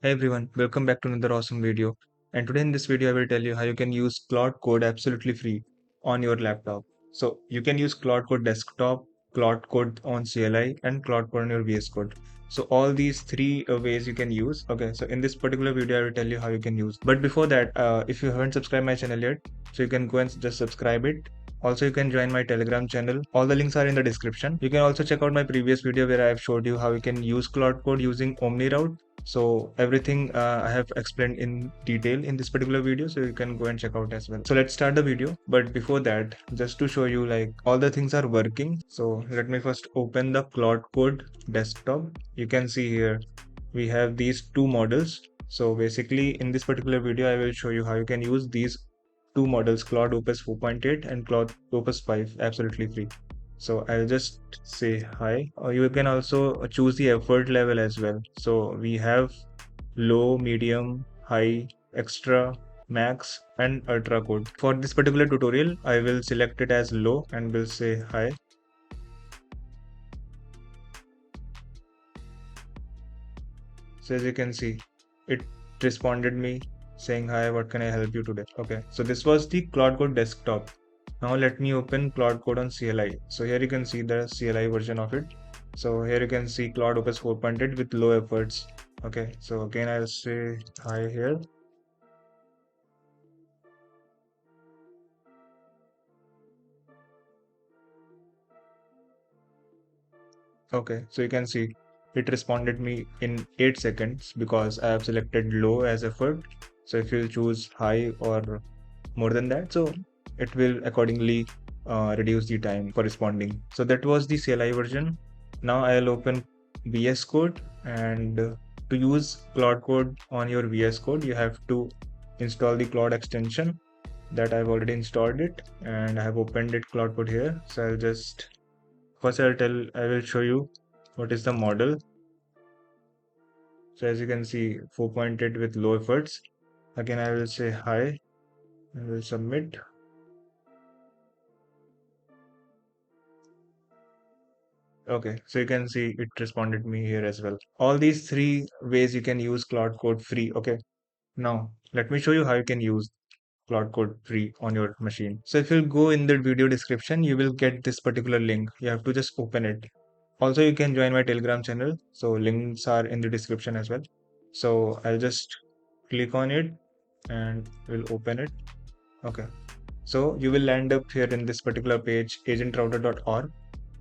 Hey everyone, welcome back to another awesome video. And today in this video, I will tell you how you can use Claude Code absolutely free on your laptop. So you can use Claude Code desktop, Claude Code on CLI, and Claude Code on your VS Code. So all these three ways you can use. Okay, so in this particular video, I will tell you how you can use. But before that, if you haven't subscribed my channel yet, so you can go and just subscribe it. Also, you can join my Telegram channel. All the links are in the description. You can also check out my previous video where I have showed you how you can use Claude Code using OmniRoute. So everything I have explained in detail in this particular video, so you can go and check out as well. So let's start the video. But before that, just to show you like all the things are working. So let me first open the Claude Code desktop. You can see here we have these two models. So basically in this particular video, I will show you how you can use these two models, Claude Opus 4.8 and Claude Opus 5, absolutely free. So I'll just say hi. You can also choose the effort level as well. So we have low, medium, high, extra, max, and ultra code. For this particular tutorial, I will select it as low and will say hi. So as you can see, it responded me saying hi, what can I help you today? Okay, so this was the Claude Code desktop. Now let me open Claude Code on CLI. So here you can see the CLI version of it. So here you can see Claude Opus 4.8 with low efforts. Okay, so again I'll say hi here. Okay, so you can see it responded me in 8 seconds because I have selected low as effort. So if you choose high or more than that, so it will accordingly reduce the time for responding. So that was the CLI version. Now I'll open VS Code, and to use Claude Code on your VS Code, you have to install the Claude extension that I've already installed it, and I have opened it Claude Code here. So I'll just first I will show you what is the model. So as you can see 4.8 with low efforts. Again I will say hi, I will submit. Okay, so you can see it responded me here as well. All these three ways you can use Claude Code free. Okay, now let me show you how you can use Claude Code free on your machine. So if you go in the video description, you will get this particular link. You have to just open it. Also, you can join my Telegram channel. So links are in the description as well. So I'll just click on it and we'll open it. Okay. So you will land up here in this particular page, AgentRouter.org.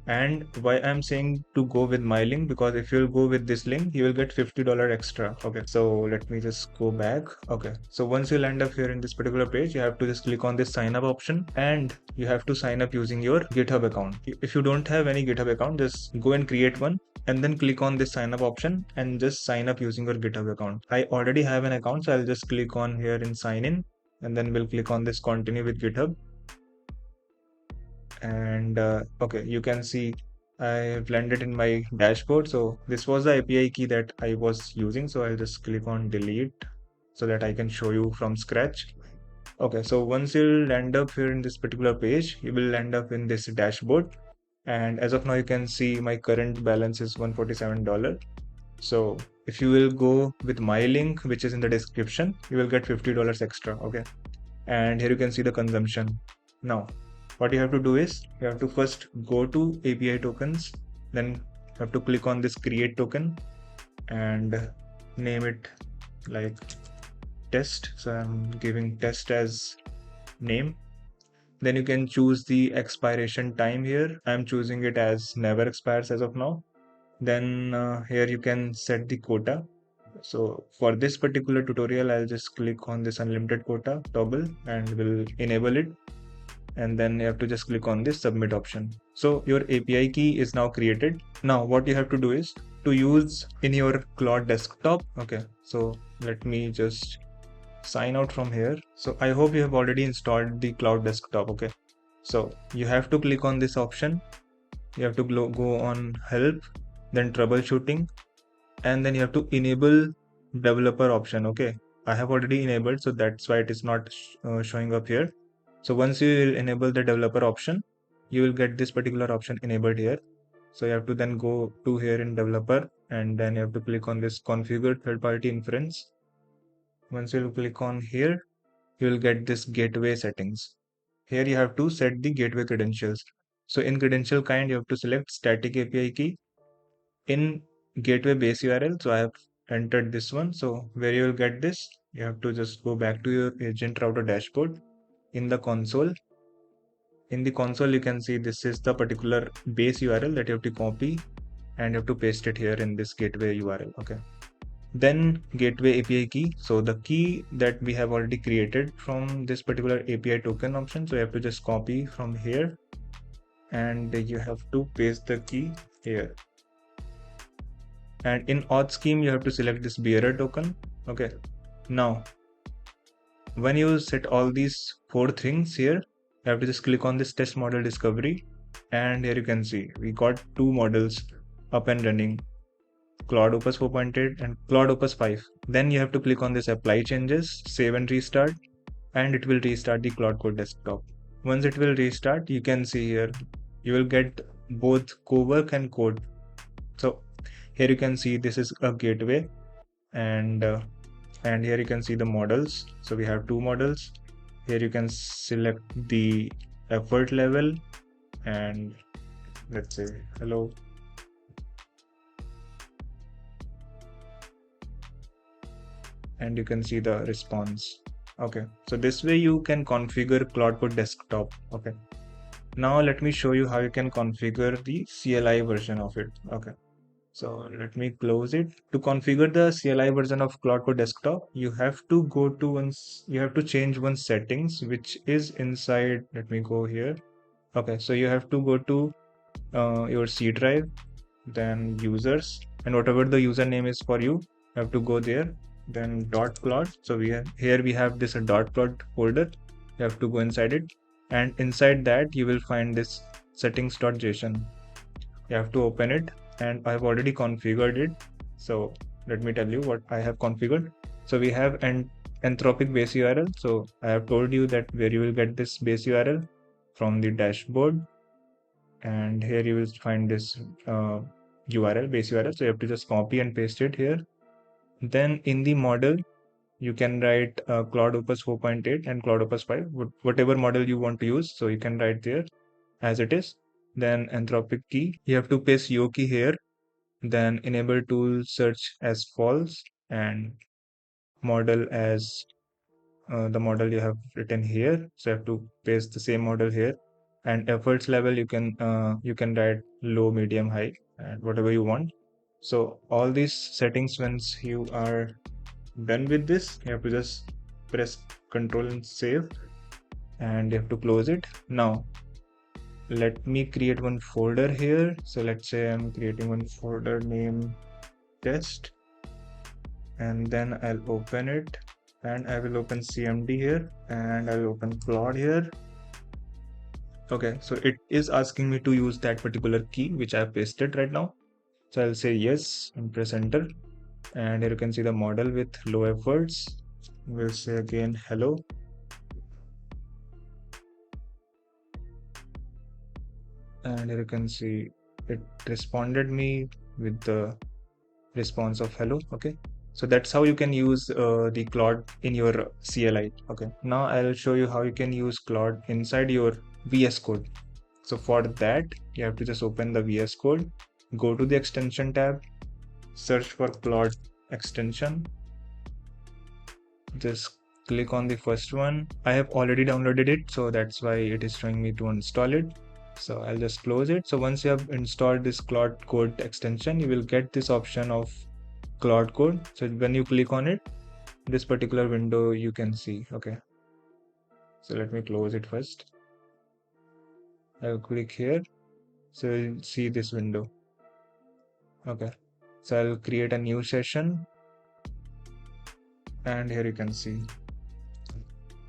And why I'm saying to go with my link, because if you'll go with this link, you will get $50 extra. Okay, so let me just go back. Okay, so once you land up here in this particular page, you have to just click on this sign up option, and you have to sign up using your GitHub account. If you don't have any GitHub account, just go and create one and then click on this sign up option and just sign up using your GitHub account. I already have an account, so I'll just click on here in sign in, and then we'll click on this continue with GitHub. And okay, you can see I've landed in my dashboard. So this was the API key that I was using, so I'll just click on delete so that I can show you from scratch. Okay, so once you'll end up here in this particular page, you will end up in this dashboard, and as of now you can see my current balance is $147. So if you will go with my link, which is in the description, you will get $50 extra. Okay, and here you can see the consumption. Now what you have to do is you have to first go to API tokens, then you have to click on this create token and name it like test. So I'm giving test as name. Then you can choose the expiration time here. I'm choosing it as never expires as of now. Then here you can set the quota. So for this particular tutorial, I'll just click on this unlimited quota toggle and will enable it. And then you have to just click on this submit option. So your API key is now created. Now what you have to do is to use in your Claude desktop. Okay, so let me just sign out from here. So I hope you have already installed the Claude desktop. Okay, so you have to click on this option. You have to go on help, then troubleshooting, and then you have to enable developer option. Okay, I have already enabled, so that's why it is not showing up here. So once you will enable the developer option, you will get this particular option enabled here. So you have to then go to here in developer and then you have to click on this configure third-party inference. Once you click on here, you will get this gateway settings. Here you have to set the gateway credentials. So in credential kind, you have to select static API key. In gateway base URL, so I have entered this one. So where you will get this, you have to just go back to your AgentRouter dashboard. In the console, you can see this is the particular base URL that you have to copy and you have to paste it here in this gateway URL. Okay. Then gateway API key. So the key that we have already created from this particular API token option. So you have to just copy from here and you have to paste the key here. And in auth scheme, you have to select this bearer token. Okay. Now, when you set all these 4 things here, you have to just click on this test model discovery. And here you can see we got 2 models up and running, Claude Opus 4.8 and Claude Opus 5. Then you have to click on this apply changes, save and restart, and it will restart the Claude Code desktop. Once it will restart, you can see here, you will get both cowork and code. So here you can see this is a gateway, and here you can see the models. So we have 2 models. Here you can select the effort level and let's say hello. And you can see the response. Okay, so this way you can configure Claude Code desktop. Okay, now let me show you how you can configure the CLI version of it. Okay, so let me close it. To configure the CLI version of Claude Code desktop, you have to go to you have to change one settings which is inside. Let me go here. Okay, so you have to go to your C drive, then users, and whatever the username is for you have to go there. Then .plot. So here we have this .plot folder. You have to go inside it, and inside that you will find this settings.json. You have to open it, and I've already configured it. So let me tell you what I have configured. So we have an Anthropic base URL. So I have told you that where you will get this base URL from the dashboard, and here you will find this URL, base URL. So you have to just copy and paste it here. Then in the model, you can write Claude Opus 4.8 and Claude Opus 5, whatever model you want to use. So you can write there as it is. Then Anthropic key, you have to paste yo key here. Then enable tool search as false and model as the model you have written here. So you have to paste the same model here. And efforts level, you can write low, medium, high, and whatever you want. So all these settings, once you are done with this, you have to just press Control and save, and you have to close it. Now let me create one folder here. So let's say I'm creating one folder name test, and then I'll open it, and I will open CMD here, and I'll open Claude here. Okay, so it is asking me to use that particular key which I have pasted right now. So I'll say yes and press enter, and here you can see the model with low efforts. We'll say again hello, and here you can see it responded me with the response of hello. Okay, so that's how you can use the Claude in your CLI. Okay, now I'll show you how you can use Claude inside your VS Code. So for that, you have to just open the VS Code, go to the extension tab, search for Claude extension, just click on the first one. I have already downloaded it, so that's why it is showing me to install it. So I'll just close it. So once you have installed this Claude Code extension, you will get this option of Claude Code. So when you click on it, this particular window you can see. Okay, so let me close it first. I'll click here, so you'll see this window. Okay, so I'll create a new session, and here you can see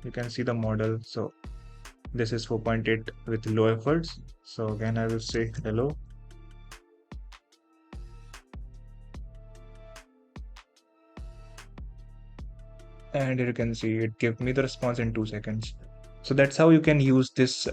the model. So this is 4.8 with low efforts. So again, I will say hello, and here you can see it gave me the response in 2 seconds. So that's how you can use this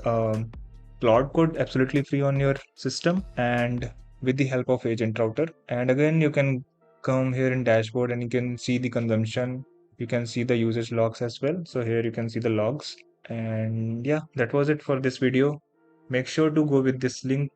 Claude Code absolutely free on your system. And with the help of AgentRouter. And again, you can come here in dashboard and you can see the consumption. You can see the usage logs as well. So here you can see the logs. And yeah, that was it for this video. Make sure to go with this link,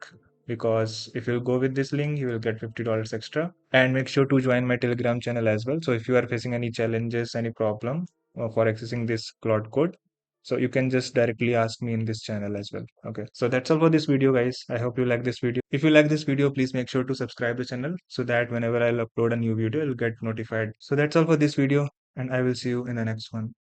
because if you go with this link, you will get $50 extra. And make sure to join my Telegram channel as well. So if you are facing any challenges, any problem for accessing this Claude Code, so you can just directly ask me in this channel as well. Okay, so that's all for this video, guys. I hope you like this video. If you like this video, please make sure to subscribe the channel so that whenever I'll upload a new video, you'll get notified. So that's all for this video, and I will see you in the next one.